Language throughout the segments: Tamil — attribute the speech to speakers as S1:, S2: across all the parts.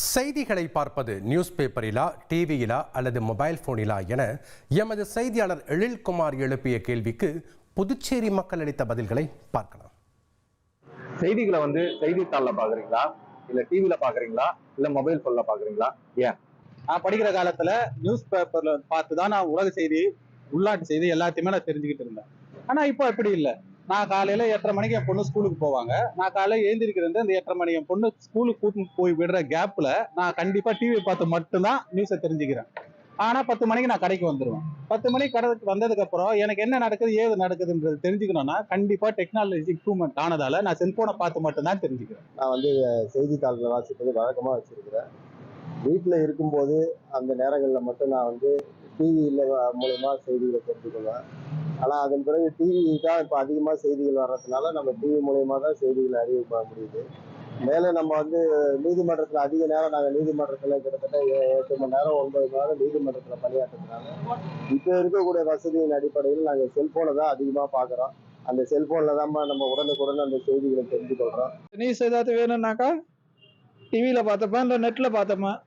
S1: செய்திகளை பார்ப்பது நியூஸ் பேப்பரிலா, டிவியிலா அல்லது மொபைல் போனிலா என எமது செய்தியாளர் எழில்குமார் எழுப்பிய கேள்விக்கு புதுச்சேரி மக்கள் அளித்த பதில்களை பார்க்கலாம்.
S2: செய்திகளை செய்தித்தாளில் பாக்குறீங்களா, இல்ல டிவில பாக்குறீங்களா, இல்ல மொபைல் போன்ல பாக்குறீங்களா? ஏன் நான் படிக்கிற காலத்துல நியூஸ் பேப்பர்ல பார்த்துதான் நான் உலக செய்தி, உள்நாட்டு செய்தி எல்லாத்தையுமே நான் தெரிஞ்சுக்கிட்டு இருந்தேன். ஆனா இப்போ அப்படி இல்லை. நான் காலையில 8:30 மணிக்கு என் பொண்ணு ஸ்கூலுக்கு போவாங்க. நான் காலையில எழுந்திருக்கிறது அந்த 8:30 மணி என் பொண்ணு ஸ்கூலுக்கு கூட்டிட்டு போய் விடுற கேப்ல நான் கண்டிப்பா டிவி பார்த்து மட்டும்தான் நியூஸை தெரிஞ்சுக்கிறேன். ஆனா 10 மணிக்கு நான் கடைக்கு வந்துடுவேன். 10 மணிக்கு கடைக்கு வந்ததுக்கு அப்புறம் எனக்கு என்ன நடக்குது, ஏது நடக்குதுன்றது தெரிஞ்சுக்கணும்னா கண்டிப்பா டெக்னாலஜி இம்ப்ரூவ்மெண்ட் ஆனதால நான் செல்போனை பார்த்து மட்டும்தான் தெரிஞ்சுக்கிறேன்.
S3: நான் செய்தித்தாள்களை வாசிப்பது வழக்கமா வச்சிருக்கிறேன். வீட்டில் இருக்கும்போது அந்த நேரங்களில் மட்டும் நான் டிவியில் மூலயமா செய்திகளை தெரிஞ்சுக்குவேன். ஆனால் அதன் பிறகு டிவி தான் இப்போ அதிகமாக செய்திகள் வர்றதுனால நம்ம டிவி மூலயமா தான் செய்திகளை அறிவிக்க முடியுது. மேலே நம்ம நீதிமன்றத்தில் அதிக நேரம் நாங்கள் நீதிமன்றத்தில் கிட்டத்தட்ட 8 மணி நேரம் 9 மணி நேரம் நீதிமன்றத்தில் பணியாற்றுறதுனால இப்போ இருக்கக்கூடிய வசதியின் அடிப்படையில் நாங்கள் செல்போனை தான் அதிகமாக பார்க்குறோம். அந்த செல்போனில் தான் நம்ம உடனுக்குடன் அந்த செய்திகளை தெரிஞ்சு கொள்கிறோம்.
S4: நியூஸ் ஏதாவது வேணும்னாக்கா டிவியில் பார்த்தப்பேன், இல்லை நெட்டில் பார்த்தப்பேன்,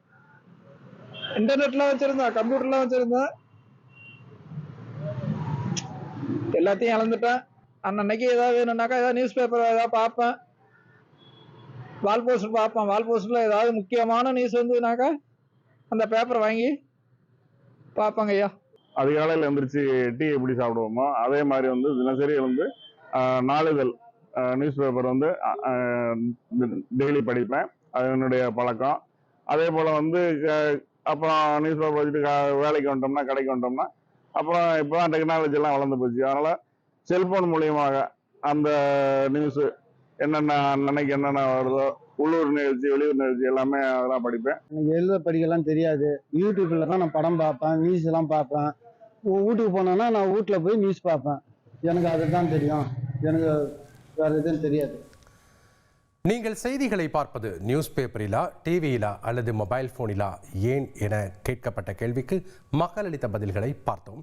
S4: இன்டர்நெட்லாம் வச்சுருந்தேன், கம்ப்யூட்டர்லாம் வச்சுருந்தேன், எல்லாத்தையும் இழந்துட்டேன். அன்னைக்கு ஏதாவது வேணும்னாக்கா ஏதாவது நியூஸ் பேப்பர் ஏதாவது பார்ப்பேன், வால் போஸ்டர் பார்ப்பேன். வால் போஸ்டரில் ஏதாவது முக்கியமான நியூஸ் வந்துனாக்கா அந்த பேப்பரை வாங்கி பார்ப்பேங்க ஐயா.
S5: அதிகாலையில் எழுந்திரிச்சு டீ எப்படி சாப்பிடுவோமோ அதே மாதிரி தினசரி நாளிதழ் நியூஸ் பேப்பர் டெய்லி படிப்பேன். அது என்னுடைய பழக்கம். அதே போல் அப்புறம் நியூஸ் பேப்பர் வச்சுட்டு வேலைக்கு வந்துட்டோம்னா, கடைக்கு வந்துட்டோம்னா, அப்புறம் இப்போ தான் டெக்னாலஜிலாம் வளர்ந்து போச்சு. அதனால் செல்ஃபோன் மூலியமாக அந்த நியூஸு அன்னைக்கு என்னென்ன வருதோ, உள்ளூர் நிகழ்ச்சி, வெளியூர் நிகழ்ச்சி எல்லாமே அதெல்லாம் படிப்பேன்.
S4: எனக்கு எழுத படிக்கலாம் தெரியாது. யூடியூப்ல தான் நான் படம் பார்ப்பேன், நியூஸ் எல்லாம் பார்ப்பேன். வீட்டுக்கு போனேன்னா நான் வீட்டில் போய் நியூஸ் பார்ப்பேன். எனக்கு அதுதான் தெரியும், எனக்கு வேற எதுவும் தெரியாது.
S1: நீங்கள் செய்திகளை பார்ப்பது நியூஸ் பேப்பரிலா, டிவியிலா அல்லது மொபைல் போனிலா ஏன் என கேட்கப்பட்ட கேள்விக்கு மக்கள் அளித்த பதில்களை பார்த்தோம்.